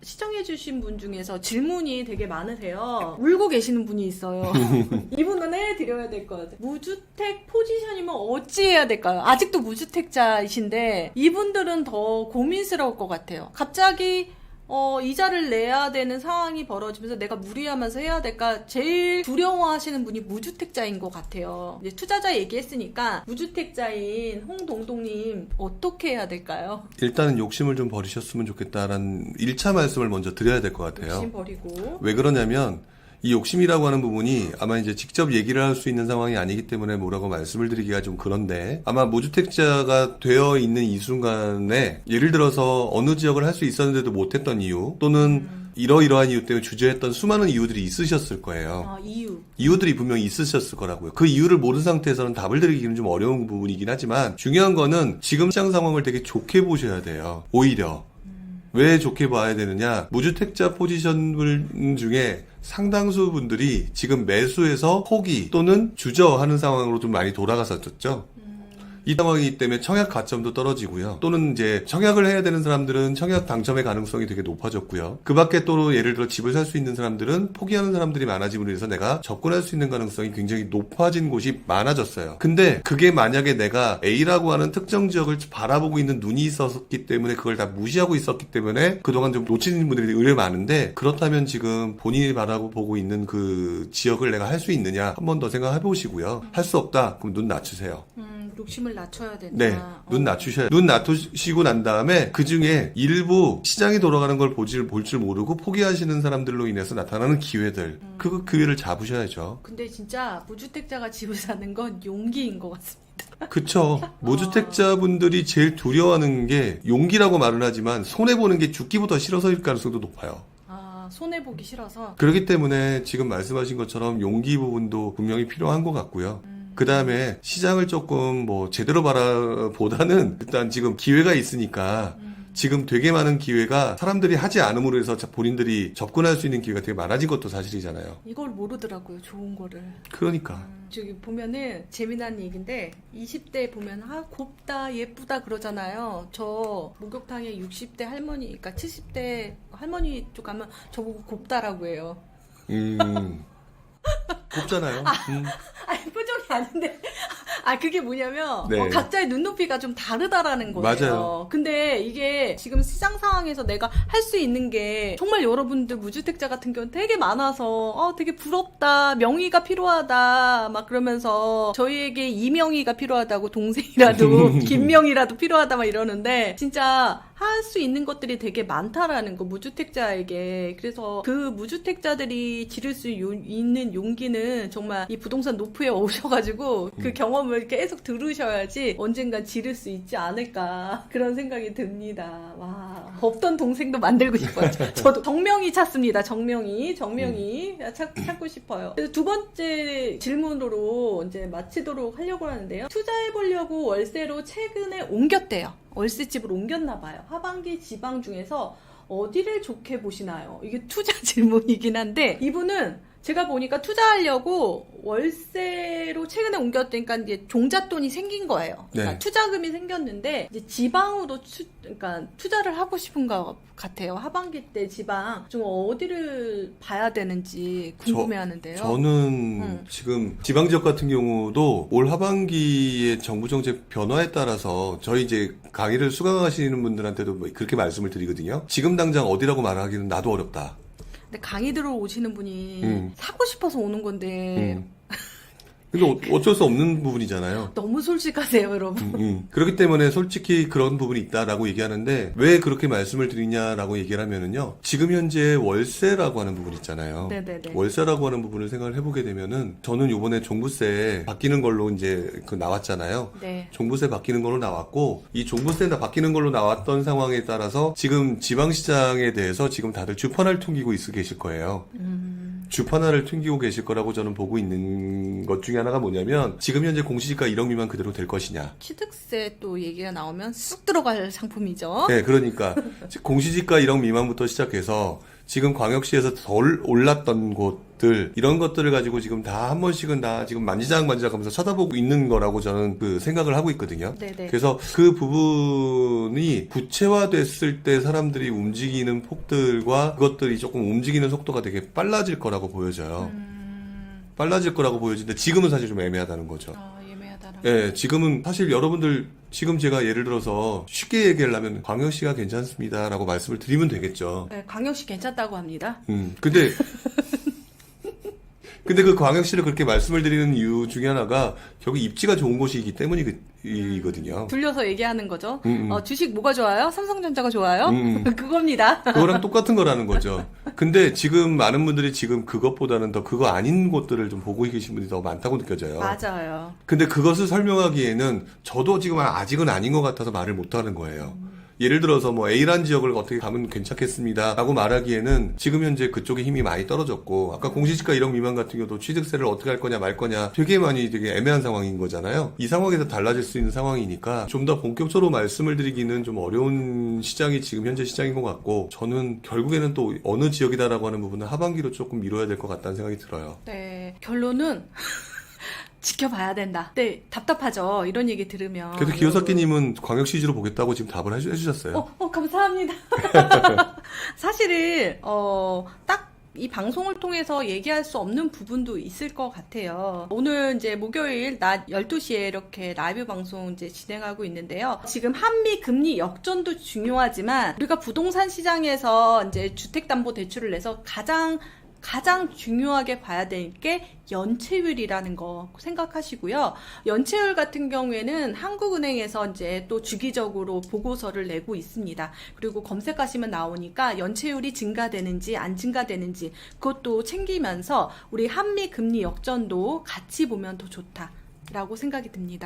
시청해주신 분 중에서 질문이 되게 많으세요. 울고 계시는 분이 있어요. 이분은 해드려야 될 것 같아요. 무주택 포지션이면 어찌해야 될까요? 아직도 무주택자이신데 이분들은 더 고민스러울 것 같아요. 갑자기 이자를 내야 되는 상황이 벌어지면서 내가 무리하면서 해야 될까 제일 두려워하시는 분이 무주택자인 것 같아요. 이제 투자자 얘기했으니까 무주택자인 홍동동님 어떻게 해야 될까요? 일단은 욕심을 좀 버리셨으면 좋겠다라는 1차 말씀을 먼저 드려야 될 것 같아요. 욕심 버리고. 왜 그러냐면 이 욕심이라고 하는 부분이 아마 이제 직접 얘기를 할 수 있는 상황이 아니기 때문에 뭐라고 말씀을 드리기가 좀 그런데, 아마 무주택자가 되어 있는 이 순간에 예를 들어서 어느 지역을 할 수 있었는데도 못했던 이유, 또는 이러이러한 이유 때문에 주저했던 수많은 이유들이 있으셨을 거예요. 이유들이 분명히 있으셨을 거라고요. 그 이유를 모른 상태에서는 답을 드리기는 좀 어려운 부분이긴 하지만, 중요한 거는 지금 시장 상황을 되게 좋게 보셔야 돼요. 오히려. 왜 좋게 봐야 되느냐? 무주택자 포지션 중에 상당수 분들이 지금 매수해서 포기 또는 주저하는 상황으로 좀 많이 돌아갔었죠. 이 상황이기 때문에 청약 가점도 떨어지고요. 또는 이제 청약을 해야 되는 사람들은 청약 당첨의 가능성이 되게 높아졌고요. 그 밖에 또 예를 들어 집을 살 수 있는 사람들은 포기하는 사람들이 많아짐으로 해서 내가 접근할 수 있는 가능성이 굉장히 높아진 곳이 많아졌어요. 근데 그게 만약에 내가 A라고 하는 특정 지역을 바라보고 있는 눈이 있었기 때문에 그걸 다 무시하고 있었기 때문에 그동안 좀 놓치는 분들이 의외로 많은데, 그렇다면 지금 본인이 바라보고 있는 그 지역을 내가 할 수 있느냐 한 번 더 생각해 보시고요. 할 수 없다? 그럼 눈 낮추세요. 욕심을 낮춰야 된다. 네, 눈 낮추셔야. 눈 낮추시고 난 다음에 그 중에 일부 시장이 돌아가는 걸 볼 줄 모르고 포기하시는 사람들로 인해서 나타나는 기회들, 그 기회를 잡으셔야죠. 근데 진짜 무주택자가 집을 사는 건 용기인 것 같습니다. 그쵸. 무주택자분들이 제일 두려워하는 게 용기라고 말은 하지만 손해보는 게 죽기보다 싫어서일 가능성도 높아요. 손해보기 싫어서. 그렇기 때문에 지금 말씀하신 것처럼 용기 부분도 분명히 필요한 것 같고요. 그 다음에 시장을 조금 제대로 바라보다는 일단 지금 기회가 있으니까 지금 되게 많은 기회가 사람들이 하지 않음으로 해서 본인들이 접근할 수 있는 기회가 되게 많아진 것도 사실이잖아요. 이걸 모르더라고요, 좋은 거를. 그러니까. 저기 보면은 재미난 얘기인데 20대 보면 곱다 예쁘다 그러잖아요. 저 목욕탕에 60대 할머니, 그러니까 70대 할머니 쪽 가면 저보고 곱다라고 해요. 곱잖아요. 아니 표정이 아닌데 그게 뭐냐면 네. 각자의 눈높이가 좀 다르다라는 거예요. 맞아요. 근데 이게 지금 시장 상황에서 내가 할 수 있는 게 정말 여러분들 무주택자 같은 경우는 되게 많아서 되게 부럽다, 명의가 필요하다 막 그러면서 저희에게 이명의가 필요하다고, 동생이라도 김명이라도 필요하다 막 이러는데, 진짜 할 수 있는 것들이 되게 많다라는 거, 무주택자에게. 그래서 그 무주택자들이 지를 수 있는 용기는 정말 이 부동산 노프에 오셔가지고 그 경험을 계속 들으셔야지 언젠간 지를 수 있지 않을까, 그런 생각이 듭니다. 와, 없던 동생도 만들고 싶어요. 저도 정명이 찾습니다. 정명이 찾고 싶어요. 그래서 두 번째 질문으로 이제 마치도록 하려고 하는데요. 투자해보려고 월세로 최근에 옮겼대요. 월세집을 옮겼나 봐요. 하반기 지방 중에서 어디를 좋게 보시나요? 이게 투자 질문이긴 한데, 이분은 제가 보니까 투자하려고 월세로 최근에 옮겼으니까 이제 종잣돈이 생긴 거예요. 그러니까 네. 투자금이 생겼는데 이제 지방으로 그러니까 투자를 하고 싶은 것 같아요. 하반기 때 지방 좀 어디를 봐야 되는지 궁금해하는데요. 저는 지금 지방 지역 같은 경우도 올 하반기의 정부 정책 변화에 따라서 저희 이제 강의를 수강하시는 분들한테도 그렇게 말씀을 드리거든요. 지금 당장 어디라고 말하기는 나도 어렵다. 근데 강의 들어 오시는 분이 사고 싶어서 오는 건데 근데 어쩔 수 없는 부분이잖아요. 너무 솔직하세요, 여러분. 그렇기 때문에 솔직히 그런 부분이 있다라고 얘기하는데, 왜 그렇게 말씀을 드리냐라고 얘기를 하면은요, 지금 현재 월세라고 하는 부분 있잖아요. 네네네. 월세라고 하는 부분을 생각을 해보게 되면은, 저는 요번에 종부세 바뀌는 걸로 이제 나왔잖아요. 네. 종부세 바뀌는 걸로 나왔고, 이 종부세 바뀌는 걸로 나왔던 상황에 따라서 지금 지방시장에 대해서 지금 다들 주판을 튕기고 계실 거예요. 주판화를 튕기고 계실 거라고 저는 보고 있는 것 중에 하나가 뭐냐면, 지금 현재 공시지가 1억 미만 그대로 될 것이냐. 취득세 또 얘기가 나오면 쑥 들어갈 상품이죠. 네, 그러니까 공시지가 1억 미만부터 시작해서 지금 광역시에서 덜 올랐던 곳들 이런 것들을 가지고 지금 다 한 번씩은 다 지금 만지작만지작하면서 쳐다보고 있는 거라고 저는 그 생각을 하고 있거든요. 네네. 그래서 그 부분이 구체화됐을 때 사람들이 움직이는 폭들과 그것들이 조금 움직이는 속도가 되게 빨라질 거라고 보여져요. 빨라질 거라고 보여지는데 지금은 사실 좀 애매하다는 거죠. 예매하다는. 예, 지금은 사실 여러분들 지금 제가 예를 들어서 쉽게 얘기하려면 광역시가 괜찮습니다라고 말씀을 드리면 되겠죠. 네, 광역시 괜찮다고 합니다. 근데 그 광역시를 그렇게 말씀을 드리는 이유 중에 하나가 결국 입지가 좋은 곳이기 때문이거든요. 둘려서 얘기하는 거죠. 주식 뭐가 좋아요? 삼성전자가 좋아요? 그겁니다. 그거랑 똑같은 거라는 거죠. 근데 지금 많은 분들이 지금 그것보다는 더 그거 아닌 곳들을 좀 보고 계신 분들이 더 많다고 느껴져요. 맞아요. 근데 그것을 설명하기에는 저도 지금 아직은 아닌 것 같아서 말을 못 하는 거예요. 예를 들어서 뭐 A란 지역을 어떻게 가면 괜찮겠습니다 라고 말하기에는 지금 현재 그쪽에 힘이 많이 떨어졌고 아까 공시지가 1억 미만 같은 경우도 취득세를 어떻게 할 거냐 말 거냐 되게 애매한 상황인 거잖아요. 이 상황에서 달라질 수 있는 상황이니까 좀 더 본격적으로 말씀을 드리기는 좀 어려운 시장이 지금 현재 시장인 것 같고 저는 결국에는 또 어느 지역이다라고 하는 부분은 하반기로 조금 미뤄야 될 것 같다는 생각이 들어요. 네, 결론은 지켜봐야 된다. 네, 답답하죠. 이런 얘기 들으면. 그래도 기요사키님은 광역시지로 보겠다고 지금 답을 해주셨어요. 감사합니다. 사실은 딱 이 방송을 통해서 얘기할 수 없는 부분도 있을 것 같아요. 오늘 이제 목요일 낮 12시에 이렇게 라이브 방송 이제 진행하고 있는데요. 지금 한미 금리 역전도 중요하지만 우리가 부동산 시장에서 이제 주택담보대출을 내서 가장 중요하게 봐야 될 게 연체율이라는 거 생각하시고요. 연체율 같은 경우에는 한국은행에서 이제 또 주기적으로 보고서를 내고 있습니다. 그리고 검색하시면 나오니까 연체율이 증가되는지 안 증가되는지 그것도 챙기면서 우리 한미 금리 역전도 같이 보면 더 좋다라고 생각이 듭니다.